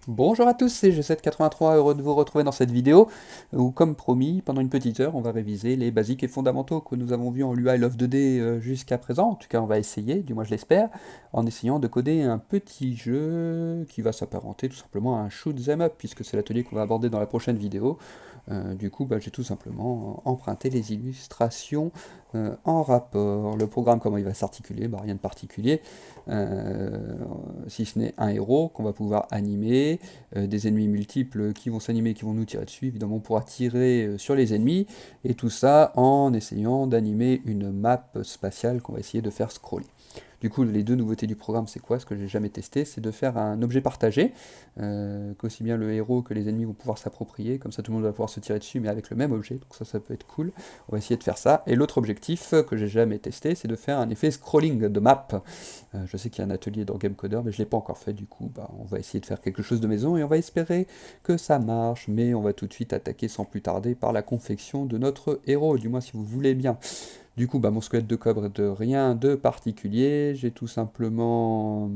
Bonjour à tous, c'est G783, heureux de vous retrouver dans cette vidéo où, comme promis, pendant une petite heure, on va réviser les basiques et fondamentaux que nous avons vus en UI Love 2D jusqu'à présent. En tout cas, on va essayer, du moins je l'espère, en essayant de coder un petit jeu qui va s'apparenter tout simplement à un shoot 'em up, puisque c'est l'atelier qu'on va aborder dans la prochaine vidéo. Du coup, j'ai tout simplement emprunté les illustrations en rapport. Le programme, comment il va s'articuler? Rien de particulier, euh, si ce n'est un héros qu'on va pouvoir animer, des ennemis multiples qui vont s'animer, qui vont nous tirer dessus. Évidemment, on pourra tirer sur les ennemis, et tout ça en essayant d'animer une map spatiale qu'on va essayer de faire scroller. Du coup, les deux nouveautés du programme, c'est quoi? Ce que j'ai jamais testé, c'est de faire un objet partagé, qu'aussi bien le héros que les ennemis vont pouvoir s'approprier, comme ça tout le monde va pouvoir se tirer dessus, mais avec le même objet, donc ça peut être cool. On va essayer de faire ça. Et l'autre objectif que j'ai jamais testé, c'est de faire un effet scrolling de map. Je sais qu'il y a un atelier dans GameCoder, mais je ne l'ai pas encore fait, du coup, on va essayer de faire quelque chose de maison, et on va espérer que ça marche, mais on va tout de suite attaquer sans plus tarder par la confection de notre héros, du moins si vous voulez bien. Du coup, mon squelette de cobre de rien de particulier. J'ai tout simplement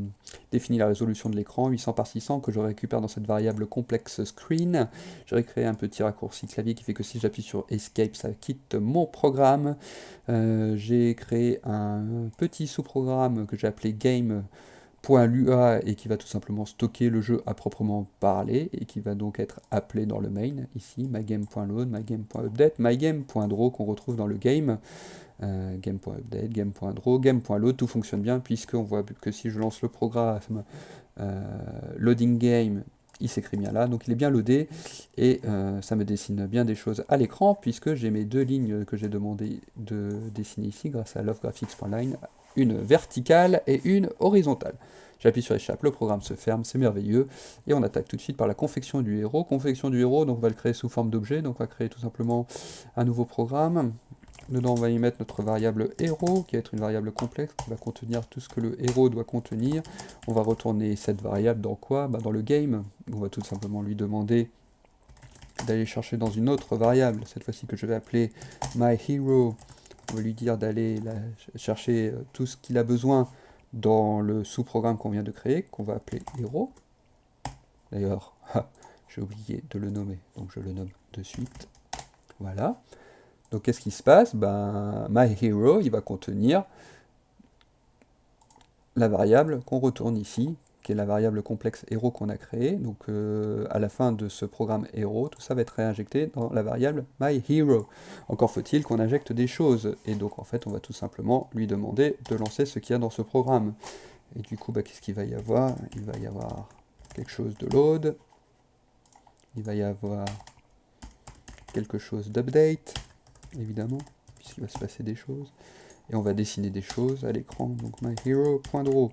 défini la résolution de l'écran, 800 par 600, que je récupère dans cette variable complexe screen. J'ai créé un petit raccourci clavier qui fait que si j'appuie sur Escape, ça quitte mon programme. J'ai créé un petit sous-programme que j'ai appelé game.lua et qui va tout simplement stocker le jeu à proprement parler et qui va donc être appelé dans le main, ici, mygame.load, mygame.update, mygame.draw qu'on retrouve dans le game. Game.update, game.draw, game.load, tout fonctionne bien puisqu'on voit que si je lance le programme loading game, il s'écrit bien là, donc il est bien loadé et ça me dessine bien des choses à l'écran puisque j'ai mes deux lignes que j'ai demandé de dessiner ici grâce à lovegraphics.line, une verticale et une horizontale. J'appuie sur Échappe, le programme se ferme, c'est merveilleux, et on attaque tout de suite par la confection du héros. Confection du héros, donc on va le créer sous forme d'objet, donc on va créer tout simplement un nouveau programme. Dedans, on va y mettre notre variable héros, qui va être une variable complexe, qui va contenir tout ce que le héros doit contenir. On va retourner cette variable dans quoi? Dans le game. On va tout simplement lui demander d'aller chercher dans une autre variable, cette fois-ci que je vais appeler myHero. On va lui dire d'aller chercher tout ce qu'il a besoin dans le sous-programme qu'on vient de créer, qu'on va appeler héros. D'ailleurs, j'ai oublié de le nommer, donc je le nomme de suite. Voilà. Donc qu'est-ce qui se passe? MyHero, il va contenir la variable qu'on retourne ici, qui est la variable complexe héros qu'on a créée. Donc à la fin de ce programme héros, tout ça va être réinjecté dans la variable myHero. Encore faut-il qu'on injecte des choses. Et donc en fait, on va tout simplement lui demander de lancer ce qu'il y a dans ce programme. Et du coup, qu'est-ce qu'il va y avoir? Il va y avoir quelque chose de load. Il va y avoir quelque chose d'update, évidemment, puisqu'il va se passer des choses. Et on va dessiner des choses à l'écran. Donc myHero.draw.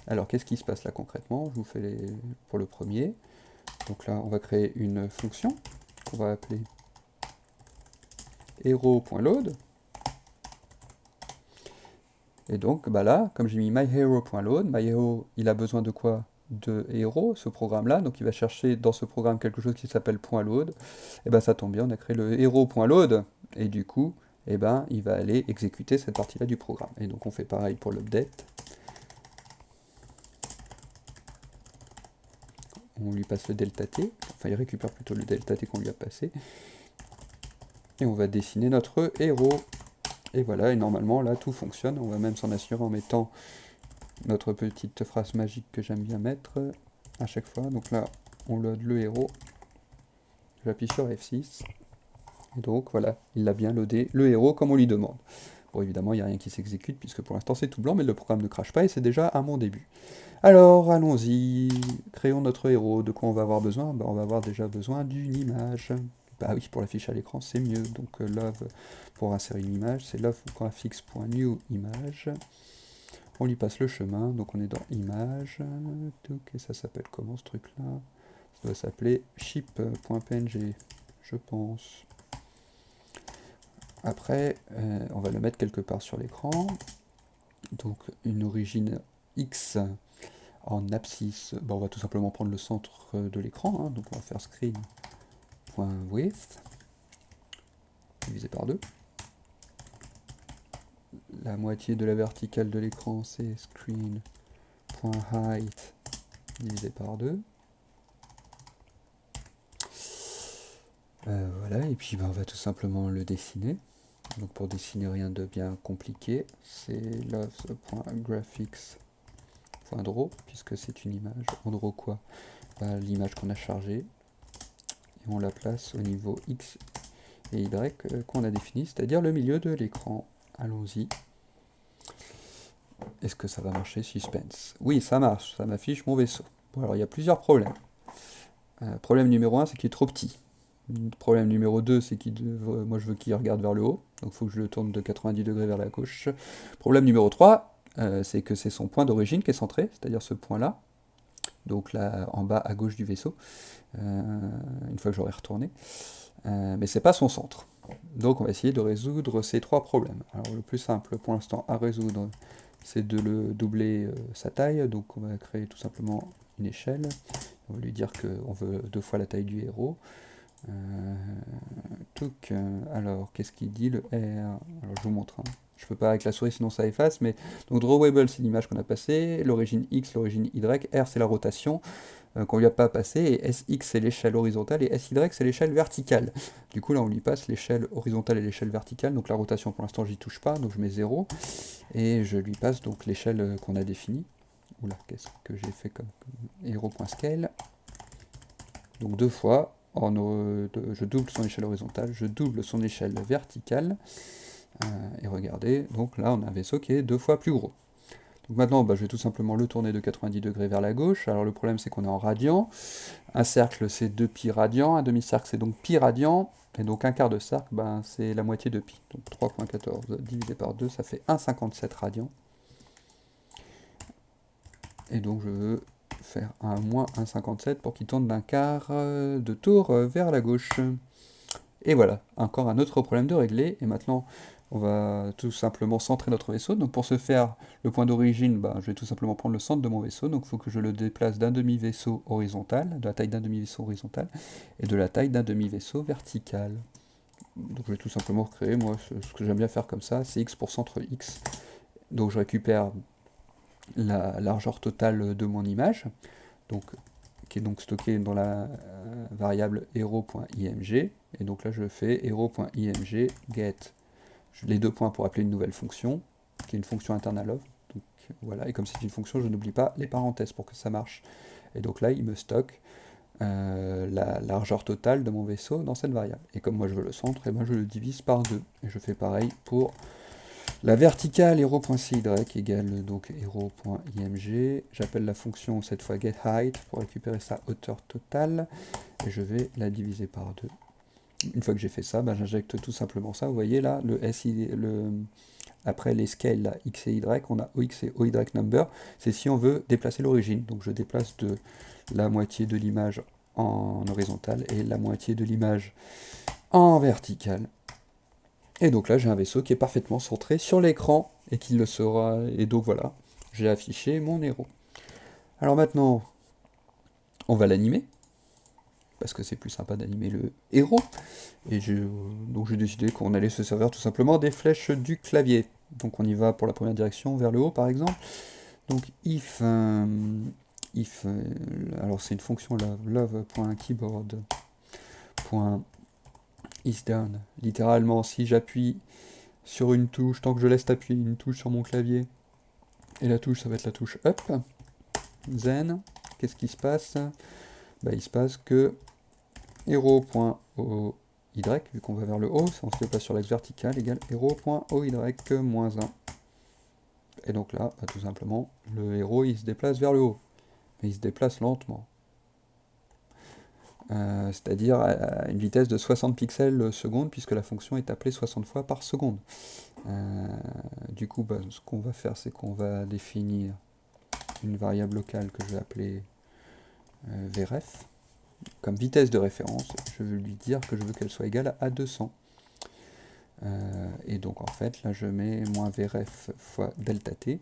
Alors, qu'est-ce qui se passe là concrètement? Je vous fais pour le premier. Donc là, on va créer une fonction qu'on va appeler hero.load. Et donc, là, comme j'ai mis myHero.load, myHero, il a besoin de quoi? De héros, ce programme-là. Donc, il va chercher dans ce programme quelque chose qui s'appelle .load. Et ça tombe bien, on a créé le hero.load. Et du coup, il va aller exécuter cette partie-là du programme. Et donc, on fait pareil pour l'update. On lui passe le delta t, enfin il récupère plutôt le delta t qu'on lui a passé, et on va dessiner notre héros. Et voilà, et normalement là tout fonctionne, on va même s'en assurer en mettant notre petite phrase magique que j'aime bien mettre à chaque fois. Donc là, on load le héros, j'appuie sur F6, et donc voilà, il a bien loadé le héros comme on lui demande. Bon, évidemment, il n'y a rien qui s'exécute, puisque pour l'instant c'est tout blanc, mais le programme ne crache pas, et c'est déjà à mon début. Alors, allons-y, créons notre héros. De quoi on va avoir besoin? On va avoir déjà besoin d'une image. Bah oui, pour l'afficher à l'écran, c'est mieux. Donc, love, pour insérer une image, c'est love.fix.new image. On lui passe le chemin, donc on est dans image. Et ça s'appelle comment ce truc-là? Ça doit s'appeler ship.png, je pense. Après, on va le mettre quelque part sur l'écran. Donc, une origine X en abscisse, on va tout simplement prendre le centre de l'écran, donc on va faire screen.width divisé par 2. La moitié de la verticale de l'écran, c'est screen.height divisé par 2. Voilà, et puis on va tout simplement le dessiner. Donc pour dessiner rien de bien compliqué, c'est loves.graphics.draw, puisque c'est une image. On draw quoi? L'image qu'on a chargée, et on la place au niveau X et Y qu'on a défini, c'est-à-dire le milieu de l'écran. Allons-y. Est-ce que ça va marcher? Suspense. Oui, ça marche, ça m'affiche mon vaisseau. Bon, alors il y a plusieurs problèmes. Problème numéro 1, c'est qu'il est trop petit. Problème numéro 2, c'est moi je veux qu'il regarde vers le haut, donc il faut que je le tourne de 90 degrés vers la gauche. Problème numéro 3, c'est que c'est son point d'origine qui est centré, c'est-à-dire ce point-là, donc là en bas à gauche du vaisseau, une fois que j'aurai retourné, mais c'est pas son centre. Donc on va essayer de résoudre ces trois problèmes. Alors le plus simple pour l'instant à résoudre, c'est de le doubler sa taille, donc on va créer tout simplement une échelle, on va lui dire qu'on veut 2 fois la taille du héros. Alors, qu'est-ce qu'il dit le R? Alors, je vous montre. Je peux pas avec la souris, sinon ça efface. Mais donc drawable, c'est l'image qu'on a passée. L'origine X, l'origine Y. R, c'est la rotation qu'on lui a pas passée. Et SX, c'est l'échelle horizontale. Et SY, c'est l'échelle verticale. Du coup, là, on lui passe l'échelle horizontale et l'échelle verticale. Donc la rotation, pour l'instant, j'y touche pas. Donc je mets 0. Et je lui passe donc l'échelle qu'on a définie. Oula, qu'est-ce que j'ai fait comme hero.scale. Donc 2 fois. Je double son échelle horizontale, je double son échelle verticale, et regardez, donc là on a un vaisseau qui est 2 fois plus gros. Donc maintenant je vais tout simplement le tourner de 90 degrés vers la gauche. Alors le problème c'est qu'on est en radian, un cercle c'est 2 pi radian, un demi-cercle c'est donc pi radian, et donc un quart de cercle c'est la moitié de pi, donc 3.14 divisé par 2 ça fait 1,57 radian. Et donc je veux faire un moins 1,57 pour qu'il tourne d'un quart de tour vers la gauche. Et voilà, encore un autre problème de régler. Et maintenant, on va tout simplement centrer notre vaisseau. Donc pour ce faire, le point d'origine, je vais tout simplement prendre le centre de mon vaisseau. Donc il faut que je le déplace d'un demi-vaisseau horizontal, de la taille d'un demi-vaisseau horizontal, et de la taille d'un demi-vaisseau vertical. Donc je vais tout simplement recréer, moi, ce que j'aime bien faire comme ça, c'est x pour centre x. Donc je récupère la largeur totale de mon image, donc, qui est donc stockée dans la variable hero.img, et donc là je fais hero.img get les 2 points pour appeler une nouvelle fonction, qui est une fonction interne à love, donc voilà, et comme c'est une fonction, je n'oublie pas les parenthèses pour que ça marche, et donc là il me stocke la largeur totale de mon vaisseau dans cette variable, et comme moi je veux le centre, et je le divise par 2, et je fais pareil pour la verticale hero.cy égale donc hero.img. J'appelle la fonction cette fois getHeight pour récupérer sa hauteur totale. Et je vais la diviser par 2. Une fois que j'ai fait ça, j'injecte tout simplement ça. Vous voyez là, après les scales là, x et y, on a ox et oy number. C'est si on veut déplacer l'origine. Donc je déplace de la moitié de l'image en horizontale et la moitié de l'image en verticale. Et donc là, j'ai un vaisseau qui est parfaitement centré sur l'écran, et qui le sera. Et donc voilà, j'ai affiché mon héros. Alors maintenant, on va l'animer, parce que c'est plus sympa d'animer le héros. Et donc j'ai décidé qu'on allait se servir tout simplement des flèches du clavier. Donc on y va pour la première direction, vers le haut par exemple. Donc if alors c'est une fonction love.keyboard. Is down. Littéralement, si j'appuie sur une touche, tant que je laisse appuyer une touche sur mon clavier, et la touche, ça va être la touche up, then, qu'est-ce qui se passe? Il se passe que hero.oy, vu qu'on va vers le haut, si on se déplace sur l'axe vertical, égale hero.oy moins 1. Et donc là, tout simplement, le héros, il se déplace vers le haut. Mais il se déplace lentement. C'est-à-dire à une vitesse de 60 pixels seconde, puisque la fonction est appelée 60 fois par seconde. Du coup, ce qu'on va faire, c'est qu'on va définir une variable locale que je vais appeler vref. Comme vitesse de référence, je vais lui dire que je veux qu'elle soit égale à 200. Et donc en fait, là je mets moins vref fois delta t.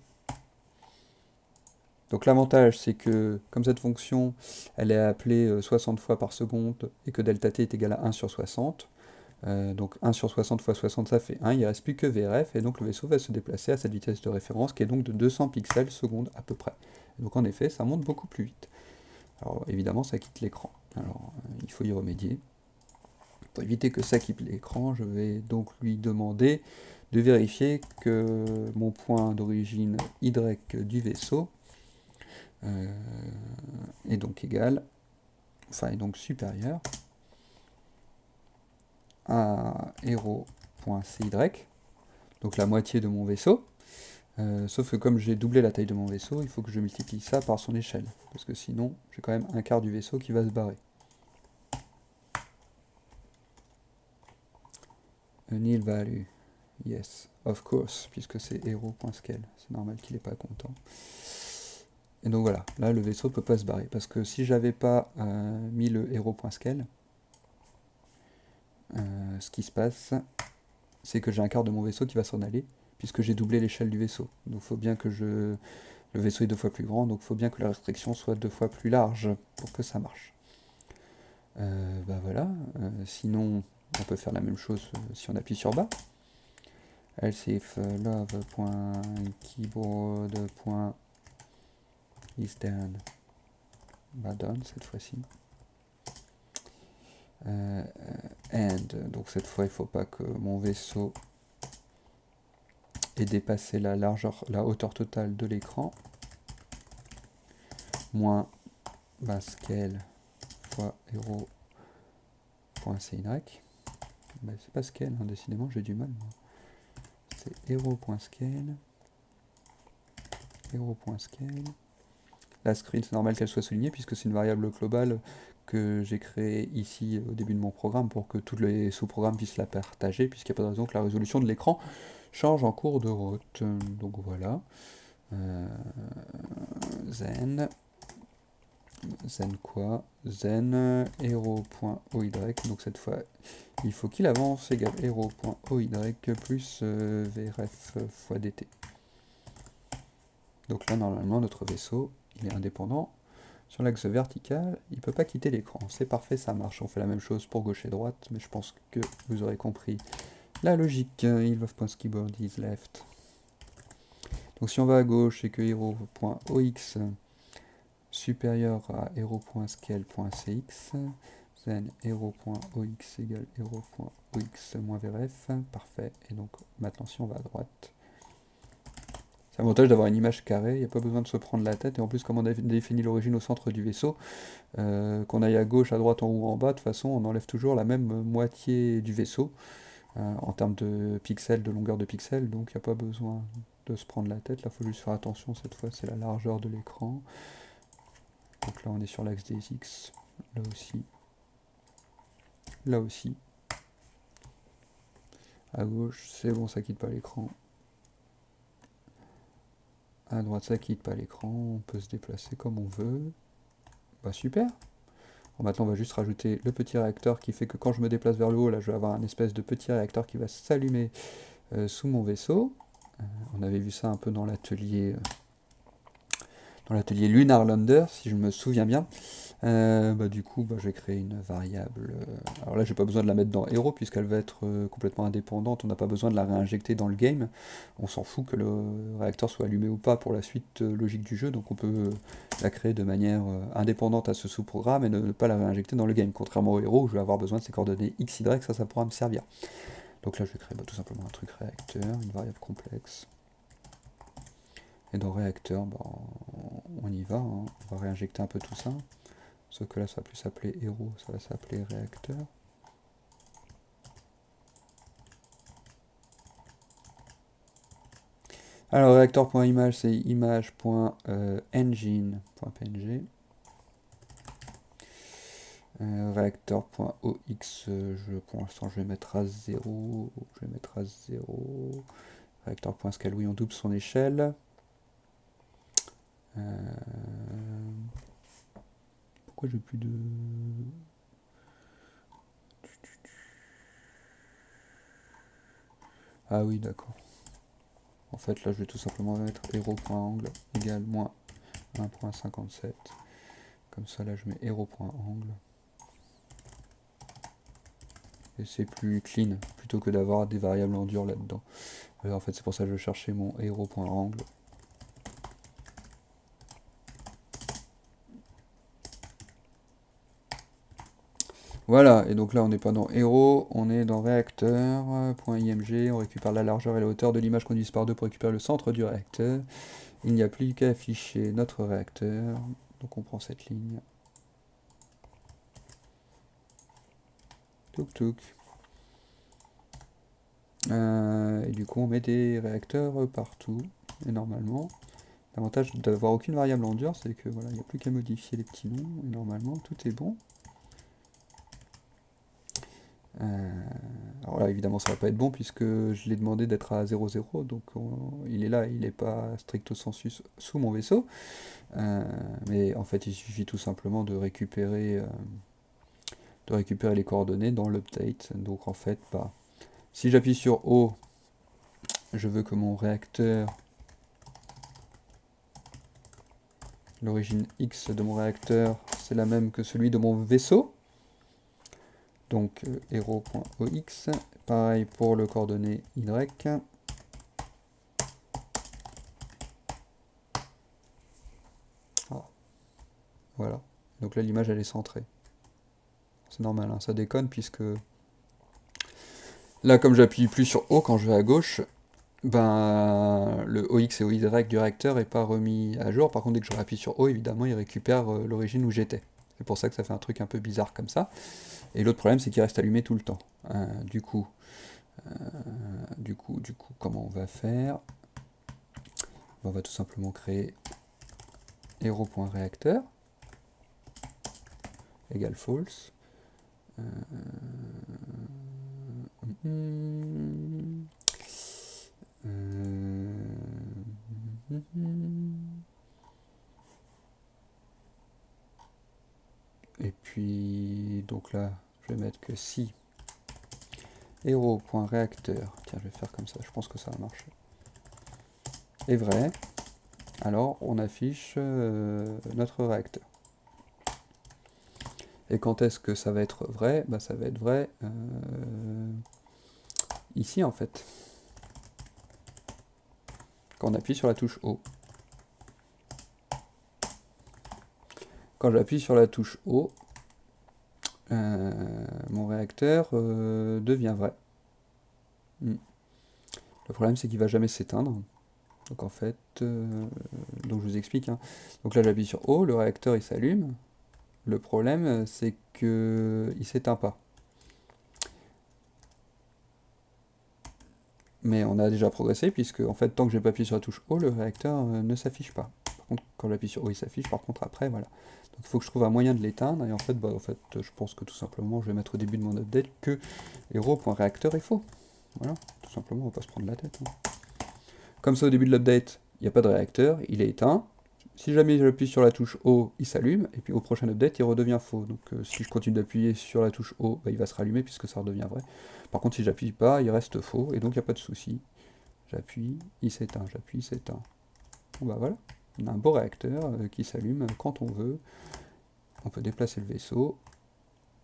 Donc l'avantage, c'est que, comme cette fonction, elle est appelée 60 fois par seconde, et que delta t est égal à 1 sur 60, donc 1 sur 60 fois 60, ça fait 1, il ne reste plus que vref, et donc le vaisseau va se déplacer à cette vitesse de référence, qui est donc de 200 pixels seconde à peu près. Donc en effet, ça monte beaucoup plus vite. Alors évidemment ça quitte l'écran, alors il faut y remédier. Pour éviter que ça quitte l'écran, je vais donc lui demander de vérifier que mon point d'origine Y du vaisseau est donc égal, enfin est donc supérieur à hero.cy, donc la moitié de mon vaisseau. Sauf que comme j'ai doublé la taille de mon vaisseau, il faut que je multiplie ça par son échelle, parce que sinon j'ai quand même un quart du vaisseau qui va se barrer. A nil value, yes, of course, puisque c'est hero.scale, c'est normal qu'il n'est pas content. Et donc voilà, là le vaisseau peut pas se barrer, parce que si j'avais pas mis le hero.scale, ce qui se passe, c'est que j'ai un quart de mon vaisseau qui va s'en aller, puisque j'ai doublé l'échelle du vaisseau. Donc il faut bien que le vaisseau est 2 fois plus grand, donc il faut bien que la restriction soit 2 fois plus large pour que ça marche. Bah voilà, sinon on peut faire la même chose si on appuie sur bas. Else if love.keyboard.isDone, bah done cette fois-ci. And, donc cette fois il ne faut pas que mon vaisseau ait dépassé la hauteur totale de l'écran, moins scale fois hero.cy. Bah, c'est pas scale, hein, décidément j'ai du mal. C'est hero.scale. La screen, c'est normal qu'elle soit soulignée puisque c'est une variable globale que j'ai créée ici au début de mon programme pour que tous les sous-programmes puissent la partager, puisqu'il n'y a pas de raison que la résolution de l'écran change en cours de route. Donc voilà. Zen quoi? Zen hero.oy, donc cette fois il faut qu'il avance égale hero.oy plus vrf fois dt. Donc là normalement notre vaisseau il est indépendant. Sur l'axe vertical, il ne peut pas quitter l'écran. C'est parfait, ça marche. On fait la même chose pour gauche et droite, mais je pense que vous aurez compris la logique. Il love.keyboard is left. Donc si on va à gauche et que hero.ox supérieur à hero.scale.cx, then hero.ox égale hero.ox moins vrf, parfait. Et donc maintenant si on va à droite, c'est l'avantage d'avoir une image carrée, il n'y a pas besoin de se prendre la tête, et en plus comme on a défini l'origine au centre du vaisseau, qu'on aille à gauche, à droite, en haut, en bas, de toute façon on enlève toujours la même moitié du vaisseau, en termes de pixels, de longueur de pixels, donc il n'y a pas besoin de se prendre la tête, là il faut juste faire attention, cette fois c'est la largeur de l'écran, donc là on est sur l'axe des X, là aussi, à gauche c'est bon, ça quitte pas l'écran. À droite, ça quitte pas l'écran, on peut se déplacer comme on veut. Bah super. Bon, maintenant, on va juste rajouter le petit réacteur qui fait que quand je me déplace vers le haut, là, je vais avoir un espèce de petit réacteur qui va s'allumer sous mon vaisseau. On avait vu ça un peu dans l'atelier Lunar Lander, si je me souviens bien. Du coup, je vais créer une variable. Alors là, j'ai pas besoin de la mettre dans Hero puisqu'elle va être complètement indépendante. On n'a pas besoin de la réinjecter dans le game. On s'en fout que le réacteur soit allumé ou pas pour la suite logique du jeu. Donc on peut la créer de manière indépendante à ce sous-programme et ne pas la réinjecter dans le game. Contrairement au Hero où je vais avoir besoin de ces coordonnées x, y, ça pourra me servir. Donc là, je vais créer tout simplement un truc réacteur, une variable complexe. Et dans réacteur, on y va. Hein. On va réinjecter un peu tout ça. Sauf que là, ça va plus s'appeler Hero, ça va s'appeler réacteur. Alors, réacteur.image, c'est image.engine.png. Réacteur.ox, pour l'instant, je vais mettre à 0. Réacteur.scale, oui, on double son échelle. Pourquoi j'ai plus de... Ah oui, d'accord. En fait, là, je vais tout simplement mettre hero.angle égale moins 1.57. Comme ça, là, je mets hero.angle. Et c'est plus clean, plutôt que d'avoir des variables en dur là-dedans. En fait, c'est pour ça que je vais chercher mon hero.angle. Voilà, et donc là on n'est pas dans Hero, on est dans réacteur.img, on récupère la largeur et la hauteur de l'image qu'on divise par 2 pour récupérer le centre du réacteur. Il n'y a plus qu'à afficher notre réacteur, donc on prend cette ligne. Touk touk. Et du coup on met des réacteurs partout, et normalement, l'avantage d'avoir aucune variable en dur, c'est que voilà, il n'y a plus qu'à modifier les petits noms, et normalement tout est bon. Alors là, évidemment, ça va pas être bon puisque je l'ai demandé d'être à 0,0, donc il est là, il n'est pas stricto sensu sous mon vaisseau. Mais en fait, il suffit tout simplement de récupérer les coordonnées dans l'update. Donc en fait, bah, si j'appuie sur O, je veux que mon réacteur, l'origine X de mon réacteur, c'est la même que celui de mon vaisseau. Donc hero.ox, pareil pour le coordonnée Y. Ah, voilà. Donc là l'image elle est centrée. C'est normal, hein, ça déconne puisque là comme j'appuie plus sur O quand je vais à gauche, ben le OX et OY du réacteur est pas remis à jour. Par contre dès que je appuie sur O, évidemment il récupère l'origine où j'étais. C'est pour ça que ça fait un truc un peu bizarre comme ça. Et l'autre problème c'est qu'il reste allumé tout le temps. Du coup, comment on va faire? On va tout simplement créer hero.reacteur égale false. Et puis, donc là, je vais mettre que si hero.reacteur, tiens, je vais faire comme ça, je pense que ça va marcher, est vrai, alors on affiche notre réacteur. Et quand est-ce que ça va être vrai? Bah, ça va être vrai ici en fait, quand on appuie sur la touche O. Quand j'appuie sur la touche O, mon réacteur devient vrai. Le problème c'est qu'il va jamais s'éteindre. Donc en fait, donc je vous explique, hein. Donc là j'appuie sur O, le réacteur il s'allume. Le problème c'est que il s'éteint pas. Mais on a déjà progressé puisque en fait tant que j'ai pas appuyé sur la touche O, le réacteur ne s'affiche pas. Par contre quand j'appuie sur O il s'affiche, par contre après voilà. Donc il faut que je trouve un moyen de l'éteindre et en fait, je pense que tout simplement je vais mettre au début de mon update que hero.reacteur est faux. Voilà, tout simplement on va pas se prendre la tête, hein. Comme ça au début de l'update, il n'y a pas de réacteur, il est éteint. Si jamais j'appuie sur la touche O, il s'allume, et puis au prochain update, il redevient faux. Donc si je continue d'appuyer sur la touche O, bah, il va se rallumer puisque ça redevient vrai. Par contre, si j'appuie pas, il reste faux, et donc il n'y a pas de souci. J'appuie, il s'éteint, j'appuie, il s'éteint. Bon bah voilà, on a un beau réacteur qui s'allume quand on veut. On peut déplacer le vaisseau,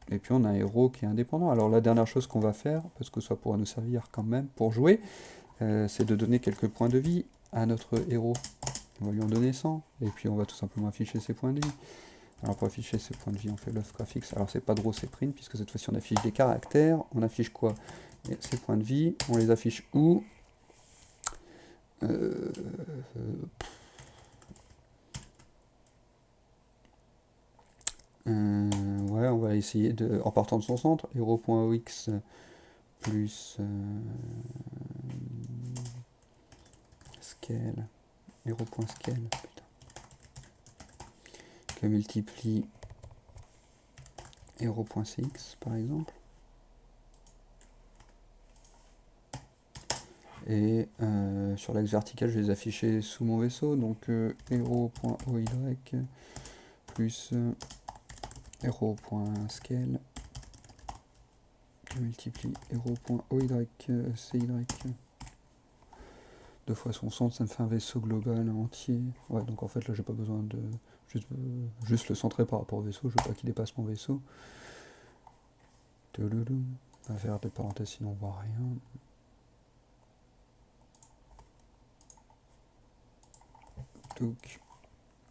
et puis on a un héros qui est indépendant. Alors la dernière chose qu'on va faire, parce que ça pourra nous servir quand même pour jouer, c'est de donner quelques points de vie à notre héros. On va lui en donner 100, et puis on va tout simplement afficher ses points de vie. Alors pour afficher ses points de vie, on fait love graphics. Alors c'est pas draw, c'est print, puisque cette fois-ci on affiche des caractères. On affiche quoi? Et ces points de vie, on les affiche où? Ouais, on va essayer de, en partant de son centre, hero.ox plus scale, hero.scale, putain, que multiplie hero.cx par exemple. Et sur l'axe vertical, je vais les afficher sous mon vaisseau, donc hero.oy plus hero.scale qui multiplie hero.oy.cy. Deux fois son centre, ça me fait un vaisseau global entier. Ouais, donc en fait là j'ai pas besoin de juste le centrer par rapport au vaisseau, je veux pas qu'il dépasse mon vaisseau. On va faire des parenthèses sinon on voit rien. Touk.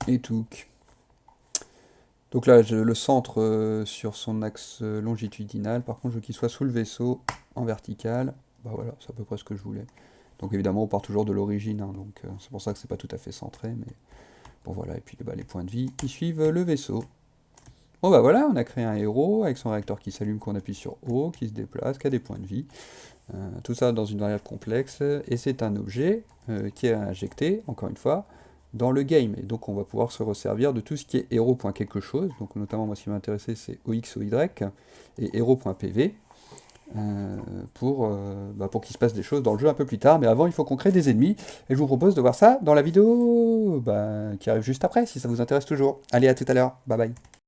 Et touk. Donc là, le centre sur son axe longitudinal. Par contre, je veux qu'il soit sous le vaisseau, en vertical. Bah voilà, c'est à peu près ce que je voulais. Donc évidemment, on part toujours de l'origine, hein, donc c'est pour ça que c'est pas tout à fait centré, mais bon voilà. Et puis bah, les points de vie, ils suivent le vaisseau. Bon bah voilà, on a créé un héros avec son réacteur qui s'allume, qu'on appuie sur O, qui se déplace, qui a des points de vie. Tout ça dans une variable complexe, et c'est un objet qui est injecté, encore une fois, dans le game. Et donc on va pouvoir se resservir de tout ce qui est héros.quelque chose. Donc notamment, moi, ce qui m'a intéressé, c'est OX, OY et héros.pv. Pour qu'il se passe des choses dans le jeu un peu plus tard. Mais avant, il faut qu'on crée des ennemis. Et je vous propose de voir ça dans la vidéo qui arrive juste après, si ça vous intéresse toujours. Allez, à tout à l'heure. Bye bye.